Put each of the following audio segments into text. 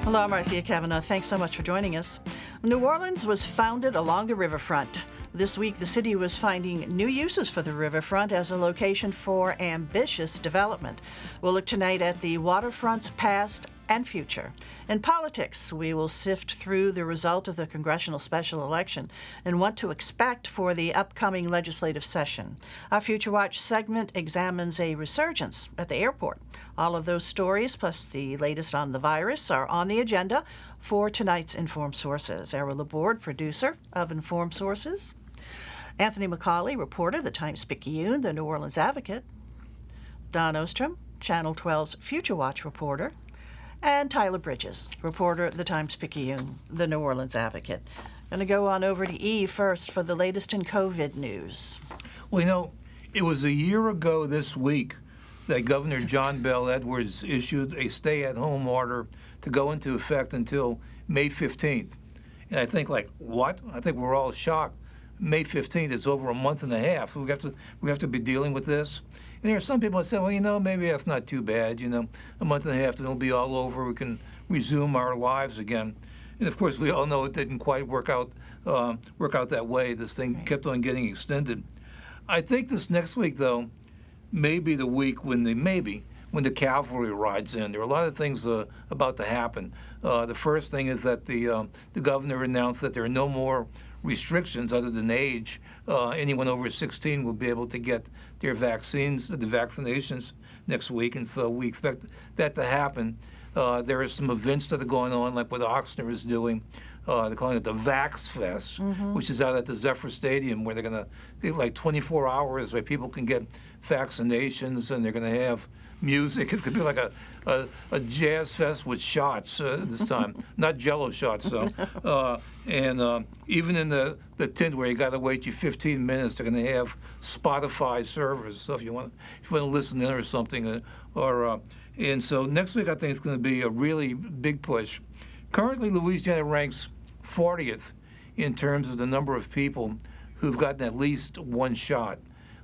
Hello, I'm Marcia Cavanaugh. Thanks so much for joining us. New Orleans was founded along the riverfront. This week, the city was finding new uses for the riverfront as a location for ambitious development. We'll look tonight at the waterfront's past and future. In politics, we will sift through the result of the congressional special election and what to expect for the upcoming legislative session. Our Future Watch segment examines a resurgence at the airport. All of those stories, plus the latest on the virus, are on the agenda for tonight's Informed Sources. Errol, Laborde, producer of Informed Sources. Anthony McAuley, reporter, the Times-Picayune, the New Orleans Advocate. Don Ostrom, Channel 12's Future Watch reporter. And Tyler Bridges, reporter at the Times-Picayune, the New Orleans Advocate. Going to go on over to E first for the latest in COVID news. Well, it was a year ago this week that Governor John Bel Edwards issued a stay-at-home order to go into effect until May 15th. And I think, what? I think we're all shocked. May 15th is over a month and a half. We have to be dealing with this. And there are some people that say, well, maybe that's not too bad. A month and a half, then it'll be all over. We can resume our lives again. And of course, we all know it didn't quite work out that way. This thing kept on getting extended. I think this next week, though, may be the week when the cavalry rides in. There are a lot of things about to happen. The first thing is that the governor announced that there are no more restrictions other than age. Anyone over 16 will be able to get their vaccinations next week, and so we expect that to happen. There are some events that are going on, like what Ostrom is doing. They're calling it the Vax Fest, which is out at the Zephyr Stadium, where they're going to give 24 hours where people can get vaccinations, and they're going to have music. It's going to be like a jazz fest with shots this time, not Jello shots though. And even in the tent where you got to wait 15 minutes, they're going to have Spotify servers. So if you want to listen in or something, and so next week I think it's going to be a really big push. Currently, Louisiana ranks 40th in terms of the number of people who've gotten at least one shot.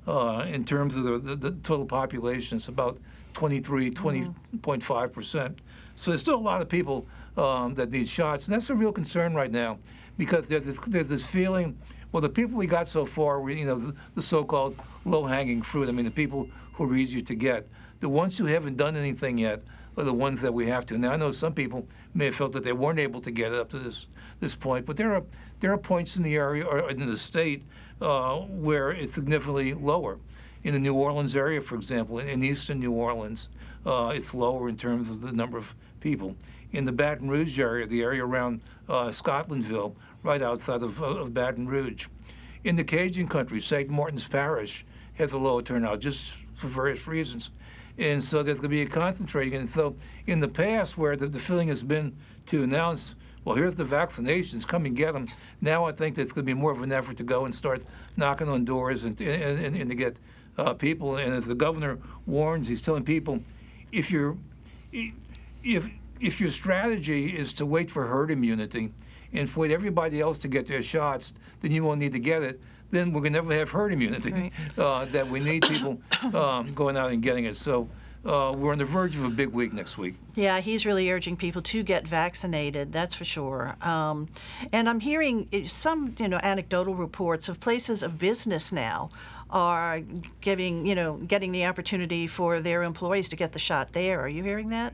In terms of the total population, it's about 20.5%. So there's still a lot of people that need shots, and that's a real concern right now, because there's this feeling, well, the people we got so far were, the so-called low-hanging fruit. I mean, the people who are easier to get. The ones who haven't done anything yet are the ones that we have to. Now, I know some people may have felt that they weren't able to get it up to this point, but there are points in the area or in the state where it's significantly lower. In the New Orleans area, for example, in eastern New Orleans, it's lower in terms of the number of people. In the Baton Rouge area, the area around Scotlandville, right outside of Baton Rouge. In the Cajun country, St. Martin's Parish has a lower turnout, just for various reasons. And so there's going to be a concentrating. And so in the past, where the feeling has been to announce, well, here's the vaccinations, come and get them. Now I think that's going to be more of an effort to go and start knocking on doors and to get people. And as the governor warns, he's telling people, if your strategy is to wait for herd immunity and for everybody else to get their shots, then you won't need to get it. Then we're going to never have herd immunity, right. That we need people going out and getting it. So we're on the verge of a big week next week. Yeah, he's really urging people to get vaccinated, that's for sure. And I'm hearing some, anecdotal reports of places of business now are getting the opportunity for their employees to get the shot there. Are you hearing that?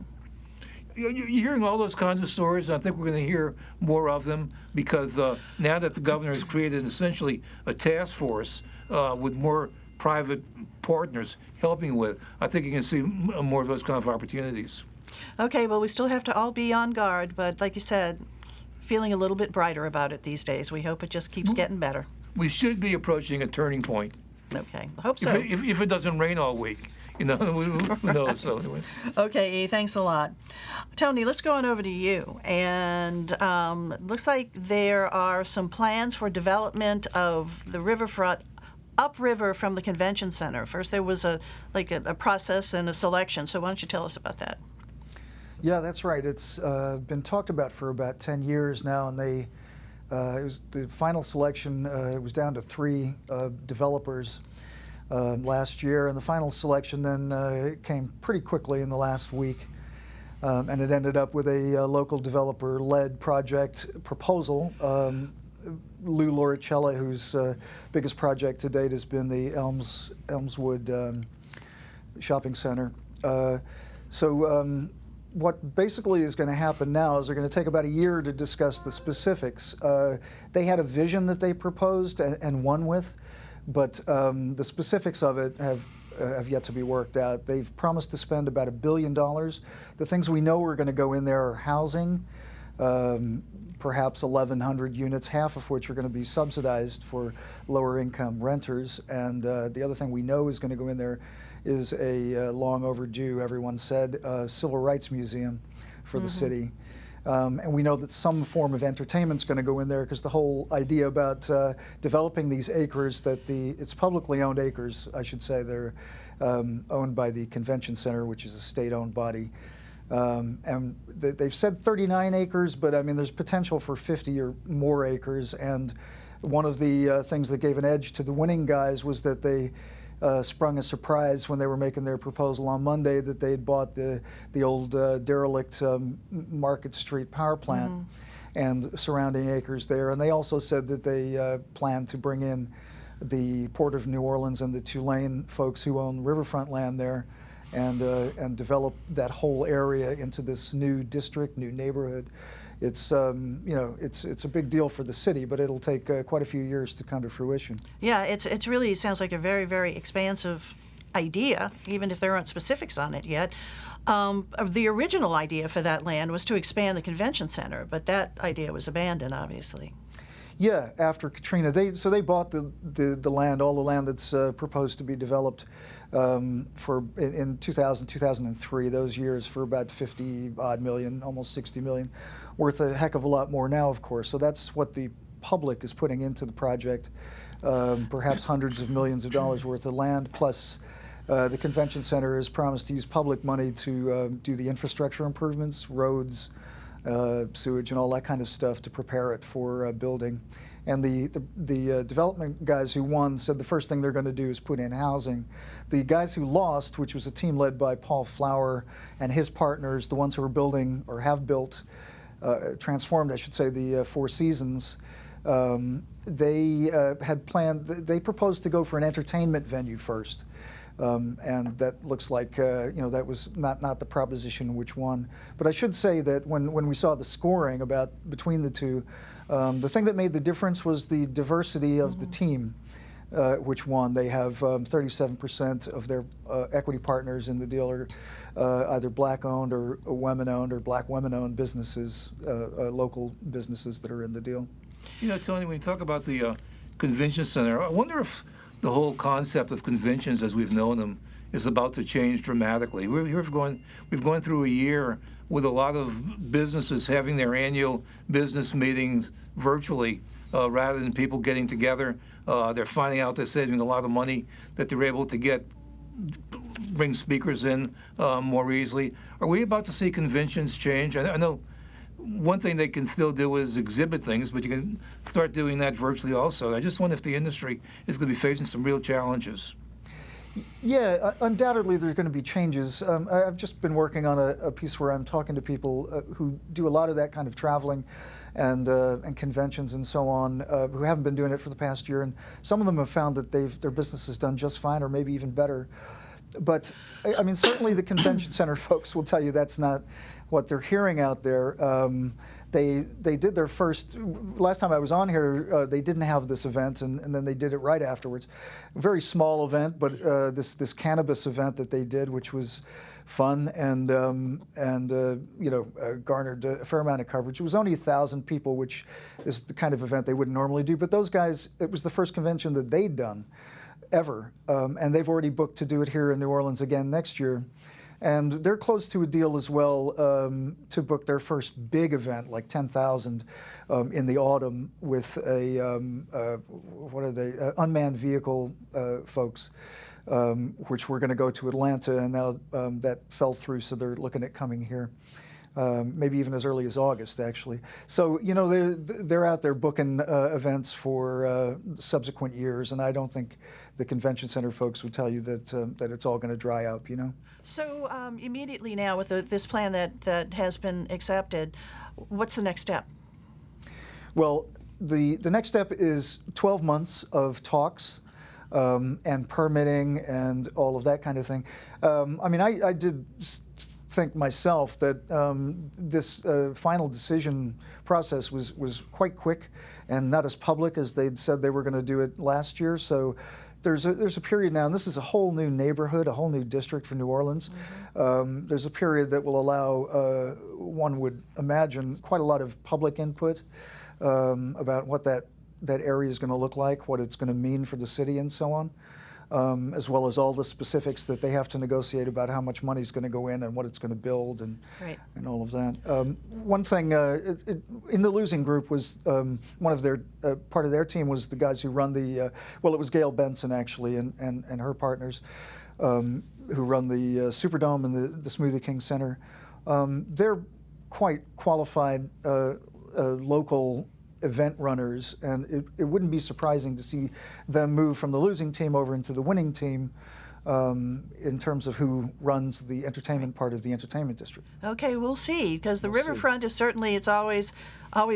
You're hearing all those kinds of stories, and I think we're going to hear more of them because now that the governor has created essentially a task force with more private partners helping with, I think you can see more of those kind of opportunities. Okay, well, we still have to all be on guard, but like you said, feeling a little bit brighter about it these days. We hope it just keeps getting better. We should be approaching a turning point. Okay, I hope so. If it doesn't rain all week. Who knows? So anyway. Okay, thanks a lot. Tony, let's go on over to you. And looks like there are some plans for development of the riverfront upriver from the convention center. First, there was a process and a selection. So why don't you tell us about that? Yeah, that's right. It's been talked about for about 10 years now, and it was the final selection. It was down to 3 developers last year, and the final selection then came pretty quickly in the last week. And it ended up with a local developer-led project proposal. Lou Loricella, whose biggest project to date has been the Elmswood Shopping Center. What basically is going to happen now is they're going to take about a year to discuss the specifics. They had a vision that they proposed and won with, but the specifics of it have yet to be worked out. They've promised to spend about $1 billion. The things we know are going to go in there are housing, perhaps 1,100 units, half of which are going to be subsidized for lower income renters. And the other thing we know is going to go in there is a long overdue, everyone said, civil rights museum for the city. And we know that some form of entertainment's going to go in there, because the whole idea about developing these acres, it's publicly owned acres, I should say. They're owned by the Convention Center, which is a state-owned body. And they've said 39 acres, but I mean, there's potential for 50 or more acres. And one of the things that gave an edge to the winning guys was that they sprung a surprise when they were making their proposal on Monday, that they had bought the old derelict Market Street power plant and surrounding acres there. And they also said that they plan to bring in the Port of New Orleans and the Tulane folks who own riverfront land there, and develop that whole area into this new district, new neighborhood. It's it's a big deal for the city, but it'll take quite a few years to come to fruition. Yeah, it really sounds like a very, very expansive idea, even if there aren't specifics on it yet. The original idea for that land was to expand the convention center, but that idea was abandoned, obviously. Yeah, after Katrina, they bought the land, all the land that's proposed to be developed in 2000, 2003, those years, for about 50 odd million, almost 60 million, worth a heck of a lot more now, of course. So that's what the public is putting into the project, perhaps hundreds of millions of dollars worth of land, plus the convention center has promised to use public money to do the infrastructure improvements, roads, sewage, and all that kind of stuff to prepare it for building. And the development guys who won said the first thing they're going to do is put in housing. The guys who lost, which was a team led by Paul Flower and his partners, the ones who are building or have built, transformed, I should say, the Four Seasons, they had planned, they proposed to go for an entertainment venue first. And that looks like, that was not the proposition which won. But I should say that when we saw the scoring between the two, the thing that made the difference was the diversity of the team, which won. They have 37% of their equity partners in the deal are either black-owned or women-owned or black women-owned businesses, local businesses that are in the deal. Tony, when you talk about the convention center, I wonder if the whole concept of conventions as we've known them is about to change dramatically. We've gone through a year with a lot of businesses having their annual business meetings virtually rather than people getting together. They're finding out they're saving a lot of money, that they're able to bring speakers in more easily. Are we about to see conventions change? I know one thing they can still do is exhibit things, but you can start doing that virtually also. I just wonder if the industry is going to be facing some real challenges. Yeah, undoubtedly there's going to be changes. I've just been working on a piece where I'm talking to people who do a lot of that kind of traveling and conventions and so on, who haven't been doing it for the past year, and some of them have found that their business has done just fine, or maybe even better. But I mean, certainly the convention center folks will tell you that's not what they're hearing out there. They did their first, last time I was on here, they didn't have this event, and then they did it right afterwards. A very small event, but this cannabis event that they did, which was fun and garnered a fair amount of coverage. It was only 1,000 people, which is the kind of event they wouldn't normally do. But those guys, it was the first convention that they'd done ever, and they've already booked to do it here in New Orleans again next year. And they're close to a deal as well to book their first big event, like 10,000 in the autumn, with unmanned vehicle folks, which were going to go to Atlanta, and now that fell through, so they're looking at coming here. Maybe even as early as August, actually. So, they're out there booking events for subsequent years, and I don't think the convention center folks would tell you that it's all going to dry up, So immediately now with this plan that has been accepted, what's the next step? Well, the next step is 12 months of talks and permitting and all of that kind of thing. I did think myself that this final decision process was quite quick and not as public as they'd said they were going to do it last year. So there's a period now, and this is a whole new neighborhood, a whole new district for New Orleans. Mm-hmm. There's a period that will allow, one would imagine, quite a lot of public input about what that area is going to look like, what it's going to mean for the city, and so on. As well as all the specifics that they have to negotiate about how much money is going to go in and what it's going to build and all of that. One thing in the losing group was one of their part of their team was the guys who run the it was Gail Benson actually and her partners who run the Superdome and the Smoothie King Center. They're quite qualified local event runners, and it wouldn't be surprising to see them move from the losing team over into the winning team in terms of who runs the entertainment part of the entertainment district. Okay, we'll see, because the Riverfront is certainly, it's always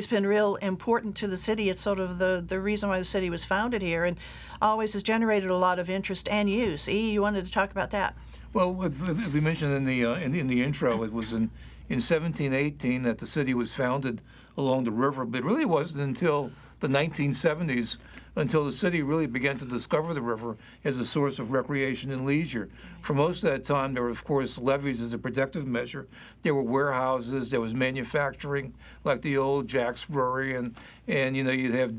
been real important to the city. It's sort of the reason why the city was founded here, and always has generated a lot of interest and use. E, you wanted to talk about that? Well, as we mentioned in the intro, it was in 1718 that the city was founded along the river, but it really wasn't until the 1970s until the city really began to discover the river as a source of recreation and leisure. For most of that time, there were, of course, levees as a protective measure. There were warehouses, there was manufacturing, like the old Jack's Brewery, and you'd have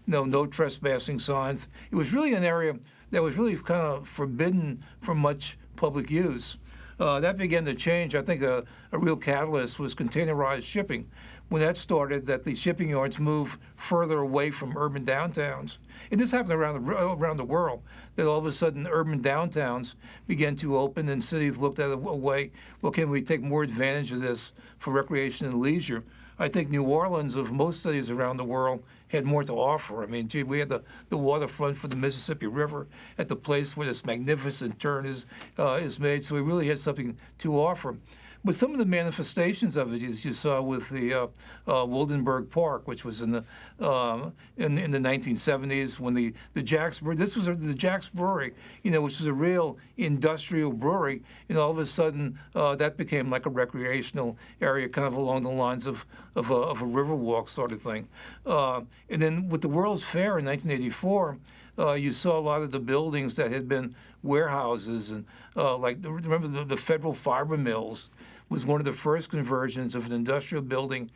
no trespassing signs. It was really an area that was really kind of forbidden for much public use. That began to change. I think a real catalyst was containerized shipping. When that started, that the shipping yards moved further away from urban downtowns. And this happened around the world, that all of a sudden urban downtowns began to open and cities looked at a way, well, can we take more advantage of this for recreation and leisure? I think New Orleans, of most cities around the world, had more to offer. I mean, we had the waterfront for the Mississippi River at the place where this magnificent turn is made, so we really had something to offer. But some of the manifestations of it, as you saw with the Wildenberg Park, which was in the 1970s, when the Jack's Brewery, this was the Jack's Brewery, which was a real industrial brewery, and all of a sudden that became like a recreational area, kind of along the lines of a Riverwalk sort of thing. And then with the World's Fair in 1984. You saw a lot of the buildings that had been warehouses, and remember the Federal Fiber Mills was one of the first conversions of an industrial building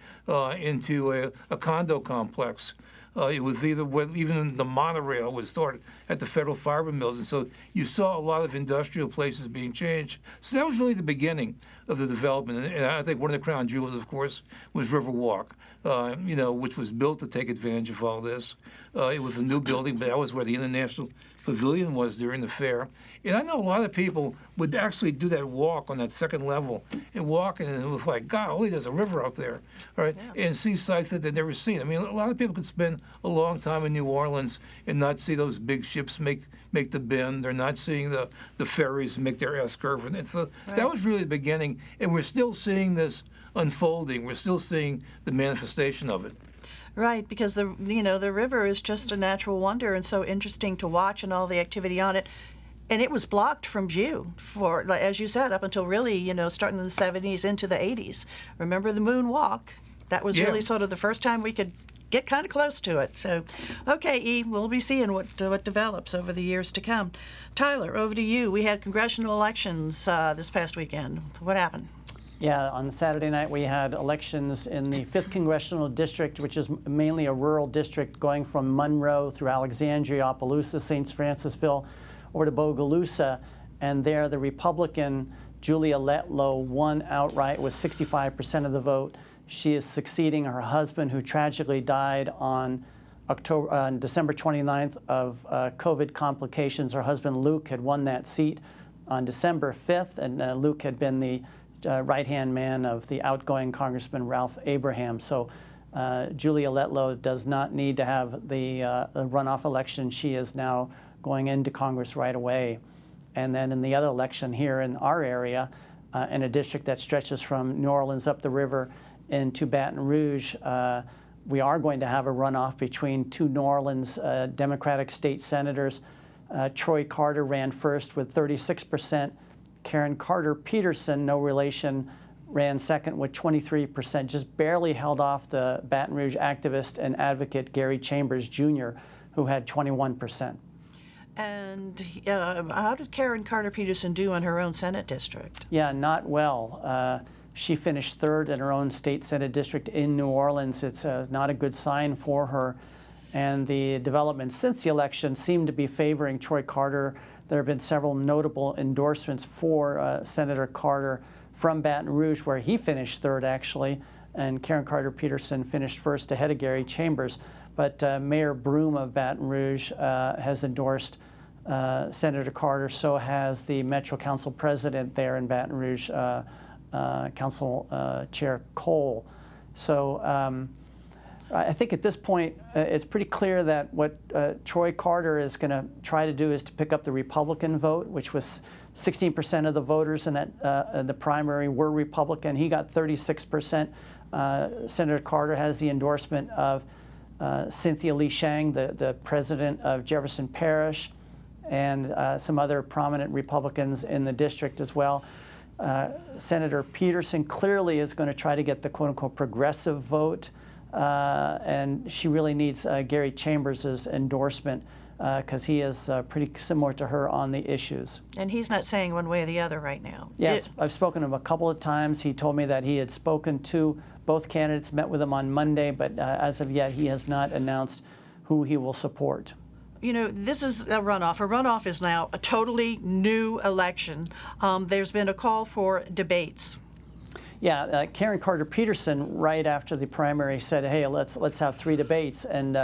into a condo complex. It was even the monorail was started at the Federal Fiber Mills, and so you saw a lot of industrial places being changed. So that was really the beginning of the development, and I think one of the crown jewels, of course, was Riverwalk, which was built to take advantage of all this. It was a new building, but that was where the International Pavilion was during the fair. And I know a lot of people would actually do that walk on that second level and walk, and it was like, golly, there's a river out there, right? Yeah. And see sights that they'd never seen. I mean, a lot of people could spend a long time in New Orleans and not see those big ships make the bend. They're not seeing the ferries make their S-curve. And that was really the beginning, and we're still seeing this unfolding. We're still seeing the manifestation of it. Right, because the river is just a natural wonder and so interesting to watch and all the activity on it. And it was blocked from view for, as you said, up until really, starting in the 70s into the 80s. Remember the moon walk? That was really sort of the first time we could get kind of close to it. So, okay, E, we'll be seeing what develops over the years to come. Tyler, over to you. We had congressional elections this past weekend. What happened? Yeah, on Saturday night we had elections in the 5th Congressional District, which is mainly a rural district going from Monroe through Alexandria, Opelousas, St. Francisville, over to Bogalusa, and there the Republican Julia Letlow won outright with 65% of the vote. She is succeeding her husband, who tragically died on December 29th of COVID complications. Her husband Luke had won that seat on December 5th, and Luke had been the right-hand man of the outgoing Congressman Ralph Abraham. So Julia Letlow does not need to have the runoff election. She is now going into Congress right away. And then in the other election here in our area, in a district that stretches from New Orleans up the river into Baton Rouge, we are going to have a runoff between two New Orleans Democratic state senators. Troy Carter ran first with 36%. Karen Carter Peterson, no relation, ran second with 23%, just barely held off the Baton Rouge activist and advocate Gary Chambers Jr., who had 21%. And how did Karen Carter Peterson do in her own Senate district? Yeah, not well. She finished third in her own state Senate district in New Orleans. It's not a good sign for her. And the developments since the election seem to be favoring Troy Carter. There have been several notable endorsements for Senator Carter from Baton Rouge, where he finished third, actually, and Karen Carter Peterson finished first ahead of Gary Chambers. But Mayor Broom of Baton Rouge has endorsed Senator Carter. So has the Metro Council president there in Baton Rouge, Council Chair Cole. So I think at this point, it's pretty clear that what Troy Carter is going to try to do is to pick up the Republican vote, which was 16% of the voters in that the primary were Republican. He got 36%. Senator Carter has the endorsement of Cynthia Lee Shang, the president of Jefferson Parish, and some other prominent Republicans in the district as well. Senator Peterson clearly is going to try to get the quote-unquote progressive vote. And she really needs Gary Chambers' endorsement because he is pretty similar to her on the issues. And he's not saying one way or the other right now. Yes, I've spoken to him a couple of times. He told me that he had spoken to both candidates, met with them on Monday, but as of yet, he has not announced who he will support. You know, this is a runoff. A runoff is now a totally new election. There's been a call for debates. Yeah, Karen Carter Peterson, right after the primary, said, "Hey, let's have 3 debates." And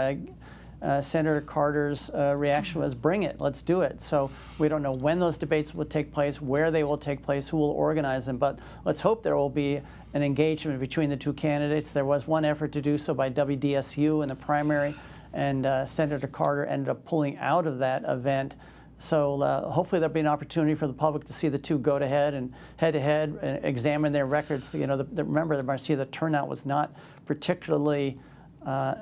Senator Carter's reaction was, "Bring it, let's do it." So we don't know when those debates will take place, where they will take place, who will organize them. But let's hope there will be an engagement between the two candidates. There was one effort to do so by WDSU in the primary, and Senator Carter ended up pulling out of that event. So hopefully there'll be an opportunity for the public to see the two go head to head and examine their records. You know, remember, Marcia, the turnout was not particularly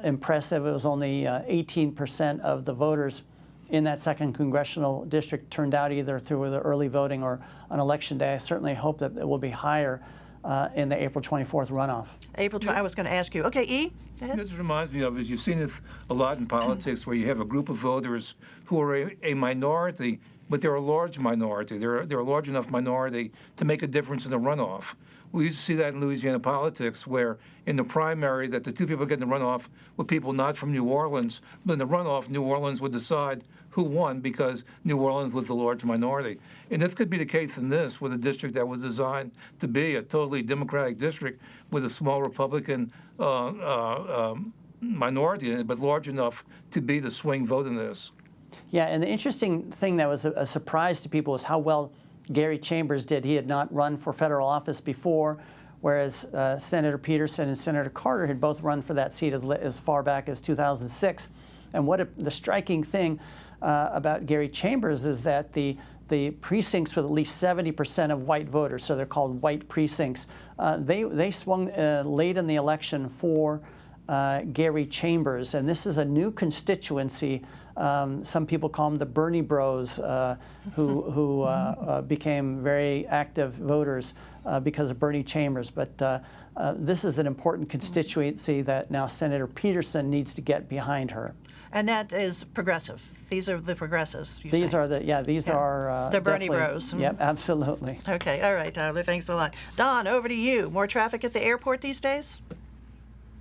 impressive. It was only 18% of the voters in that 2nd congressional district turned out either through the early voting or on election day. I certainly hope that it will be higher in the April 24th runoff. I was going to ask you. Okay, E? Go ahead. This reminds me of, as you've seen this a lot in politics, where you have a group of voters who are a minority, but they're a large minority. They're a large enough minority to make a difference in the runoff. We used to see that in Louisiana politics, where in the primary that the two people getting the runoff were people not from New Orleans, but in the runoff, New Orleans would decide who won because New Orleans was the large minority. And this could be the case in this, with a district that was designed to be a totally Democratic district with a small Republican minority in it, but large enough to be the swing vote in this. Yeah, and the interesting thing that was a surprise to people is how well Gary Chambers did. He had not run for federal office before, whereas Senator Peterson and Senator Carter had both run for that seat as far back as 2006. And the striking thing about Gary Chambers is that the precincts with at least 70% of white voters, so they're called white precincts, they swung late in the election for Gary Chambers. And this is a new constituency. Some people call them the Bernie Bros, who became very active voters because of Bernie Chambers. But this is an important constituency that now Senator Peterson needs to get behind her. And that is progressive. These are the progressives. These are the the Bernie Bros. Yep, absolutely. Okay, all right, Tyler. Thanks a lot. Don, over to you. More traffic at the airport these days?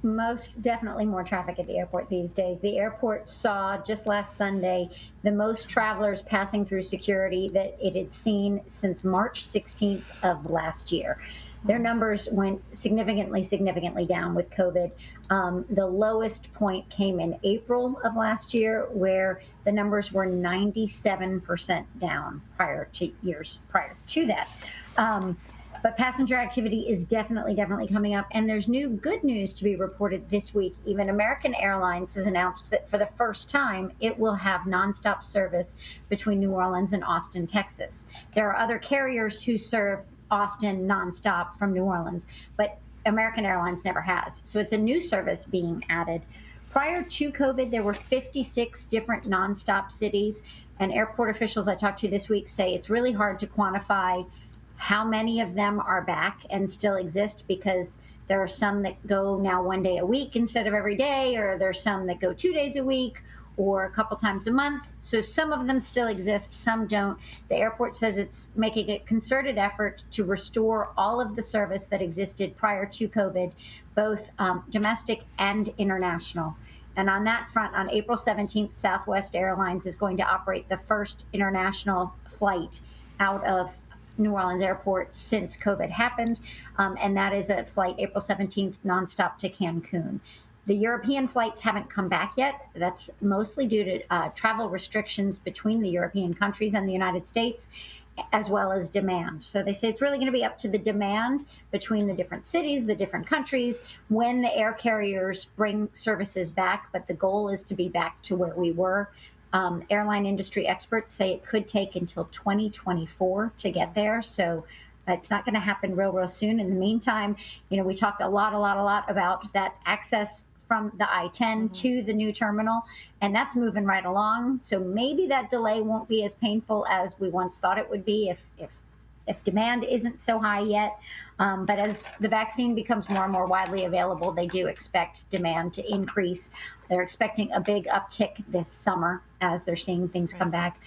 Most definitely more traffic at the airport these days. The airport saw just last Sunday the most travelers passing through security that it had seen since March 16th of last year. Their numbers went significantly down with COVID. The lowest point came in April of last year, where the numbers were 97% down years prior to that. But passenger activity is definitely coming up. And there's new good news to be reported this week. Even American Airlines has announced that for the first time, it will have nonstop service between New Orleans and Austin, Texas. There are other carriers who serve Austin nonstop from New Orleans, but American Airlines never has. So it's a new service being added. Prior to COVID, there were 56 different nonstop cities, and airport officials I talked to this week say it's really hard to quantify how many of them are back and still exist, because there are some that go now 1 day a week instead of every day, or there's some that go 2 days a week or a couple times a month. So some of them still exist, some don't. The airport says it's making a concerted effort to restore all of the service that existed prior to COVID, both domestic and international. And on that front, on April 17th, Southwest Airlines is going to operate the first international flight out of New Orleans Airport since COVID happened, and that is a flight April 17th nonstop to Cancun. The European flights haven't come back yet. That's mostly due to travel restrictions between the European countries and the United States, as well as demand. So they say it's really going to be up to the demand between the different cities, the different countries, when the air carriers bring services back, but the goal is to be back to where we were. Airline industry experts say it could take until 2024 to get there. So it's not going to happen real soon. In the meantime, we talked a lot about that access from the I-10 to the new terminal, and that's moving right along. So maybe that delay won't be as painful as we once thought it would be if demand isn't so high yet. But as the vaccine becomes more and more widely available, they do expect demand to increase. They're expecting a big uptick this summer as they're seeing things come back.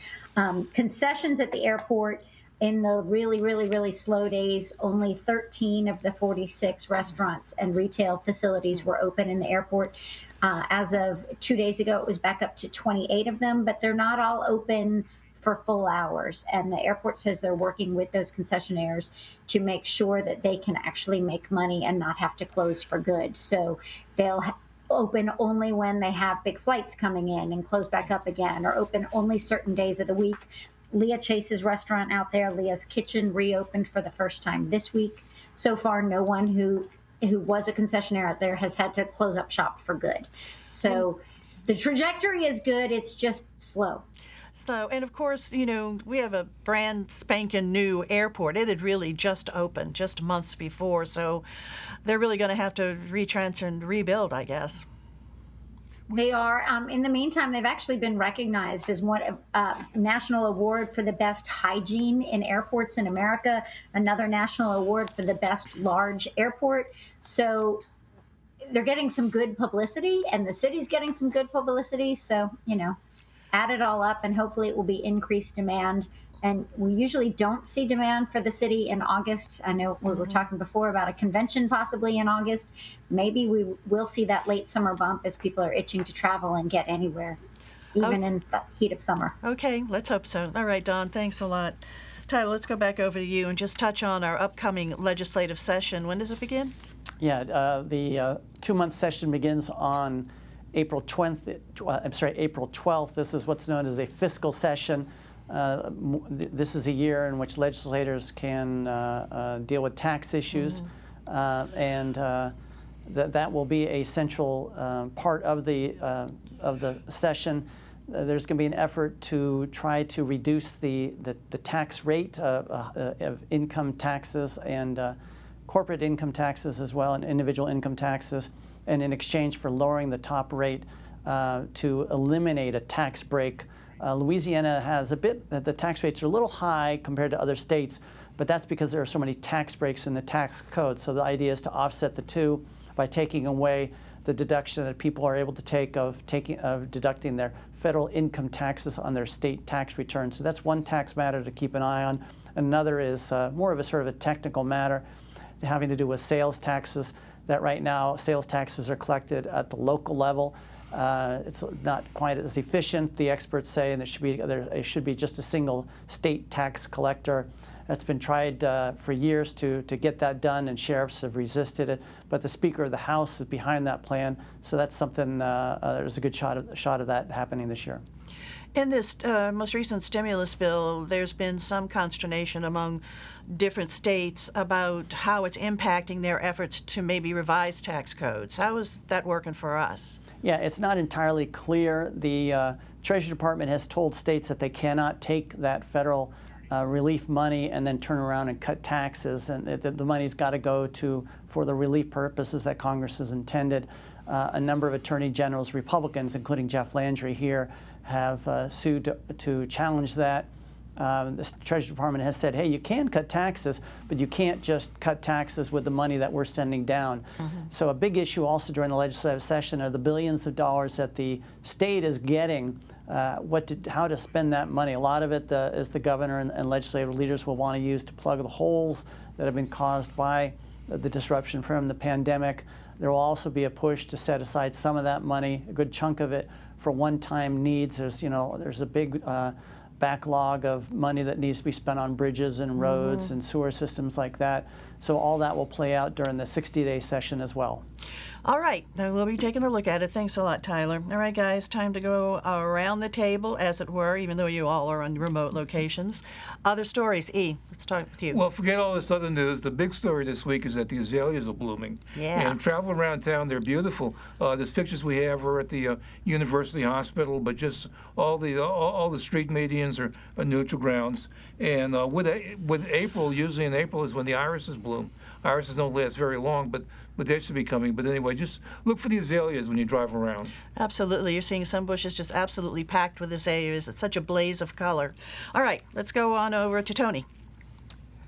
Concessions at the airport in the really slow days, only 13 of the 46 restaurants and retail facilities were open in the airport. As of 2 days ago, it was back up to 28 of them, but they're not all open for full hours. And the airport says they're working with those concessionaires to make sure that they can actually make money and not have to close for good. So they'll open only when they have big flights coming in and close back up again, or open only certain days of the week. Leah Chase's restaurant out there, Leah's Kitchen, reopened for the first time this week. So far, no one who was a concessionaire out there has had to close up shop for good. So the trajectory is good. It's just slow. So, and of course, we have a brand spanking new airport. It had really just opened just months before, so they're really going to have to retransfer and rebuild, I guess. They are. In the meantime, they've actually been recognized as one national award for the best hygiene in airports in America, another national award for the best large airport. So they're getting some good publicity, and the city's getting some good publicity. So, add it all up, and hopefully it will be increased demand. And we usually don't see demand for the city in August. I know we were talking before about a convention possibly in August. Maybe we will see that late summer bump as people are itching to travel and get anywhere, even in the heat of summer. Okay, let's hope so. All right, Dawn, thanks a lot. Tyler, let's go back over to you and just touch on our upcoming legislative session. When does it begin? Yeah, the 2-month session begins on April 12th. This is what's known as a fiscal session. This is a year in which legislators can deal with tax issues, and that will be a central part of the session. There's going to be an effort to try to reduce the tax rate of income taxes and corporate income taxes as well, and individual income taxes, and in exchange for lowering the top rate to eliminate a tax break. Louisiana has the tax rates are a little high compared to other states, but that's because there are so many tax breaks in the tax code. So the idea is to offset the two by taking away the deduction that people are able to take of deducting their federal income taxes on their state tax returns. So that's one tax matter to keep an eye on. Another is more of a sort of a technical matter having to do with sales taxes, that right now sales taxes are collected at the local level. It's not quite as efficient, the experts say, and it should be just a single state tax collector. It's been tried for years to get that done, and sheriffs have resisted it. But the Speaker of the House is behind that plan, so that's something. There's a good shot of that happening this year. In this most recent stimulus bill, there's been some consternation among different states about how it's impacting their efforts to maybe revise tax codes. How is that working for us? Yeah, it's not entirely clear. The Treasury Department has told states that they cannot take that federal relief money and then turn around and cut taxes, and the money's got to go for the relief purposes that Congress has intended. A number of attorney generals, Republicans, including Jeff Landry here, have sued to challenge that. The Treasury Department has said, hey, you can cut taxes, but you can't just cut taxes with the money that we're sending down. So a big issue also during the legislative session are the billions of dollars that the state is getting, how to spend that money. A lot of it is the governor and legislative leaders will want to use to plug the holes that have been caused by the disruption from the pandemic. There will also be a push to set aside some of that money, a good chunk of it, for one-time needs. There's a big backlog of money that needs to be spent on bridges and roads and sewer systems like that. So all that will play out during the 60-day session as well. All right, now we'll be taking a look at it. Thanks a lot, Tyler. All right, guys, time to go around the table, as it were, even though you all are on remote locations. Other stories. E, let's start with you. Well, forget all this other news. The big story this week is that the azaleas are blooming. Yeah. And travel around town, they're beautiful. There's pictures we have are at the University Hospital, but just all the street medians are neutral grounds. And with April, usually in April is when the irises bloom. Irises don't last very long, but they should be coming. But anyway, just look for the azaleas when you drive around. Absolutely. You're seeing some bushes just absolutely packed with azaleas. It's such a blaze of color. All right, let's go on over to Tony.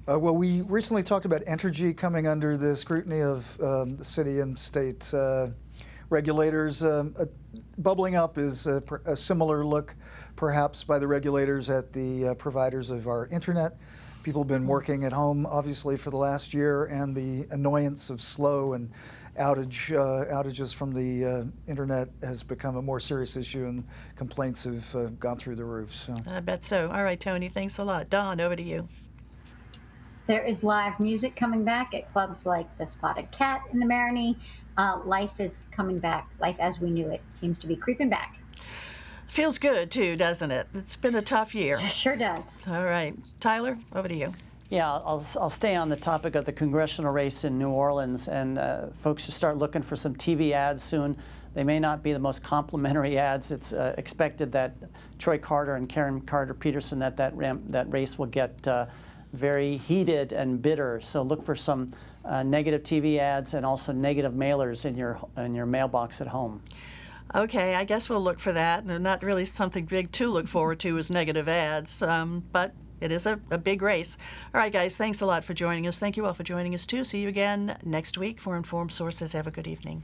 Well, we recently talked about Entergy coming under the scrutiny of the city and state regulators. Bubbling up is a similar look, perhaps, by the regulators at the providers of our internet. People have been working at home, obviously, for the last year, and the annoyance of slow and outages from the internet has become a more serious issue, and complaints have gone through the roof. So. I bet so. All right, Tony, thanks a lot. Don, over to you. There is live music coming back at clubs like the Spotted Cat in the Marigny. Life is coming back. Life as we knew it seems to be creeping back. Feels good, too, doesn't it? It's been a tough year. It sure does. All right. Tyler, over to you. Yeah, I'll stay on the topic of the congressional race in New Orleans, and folks should start looking for some TV ads soon. They may not be the most complimentary ads. It's expected that Troy Carter and Karen Carter-Peterson, that race will get very heated and bitter. So look for some negative TV ads and also negative mailers in your mailbox at home. Okay, I guess we'll look for that. Not really something big to look forward to is negative ads, but it is a big race. All right, guys, thanks a lot for joining us. Thank you all for joining us, too. See you again next week for Informed Sources. Have a good evening.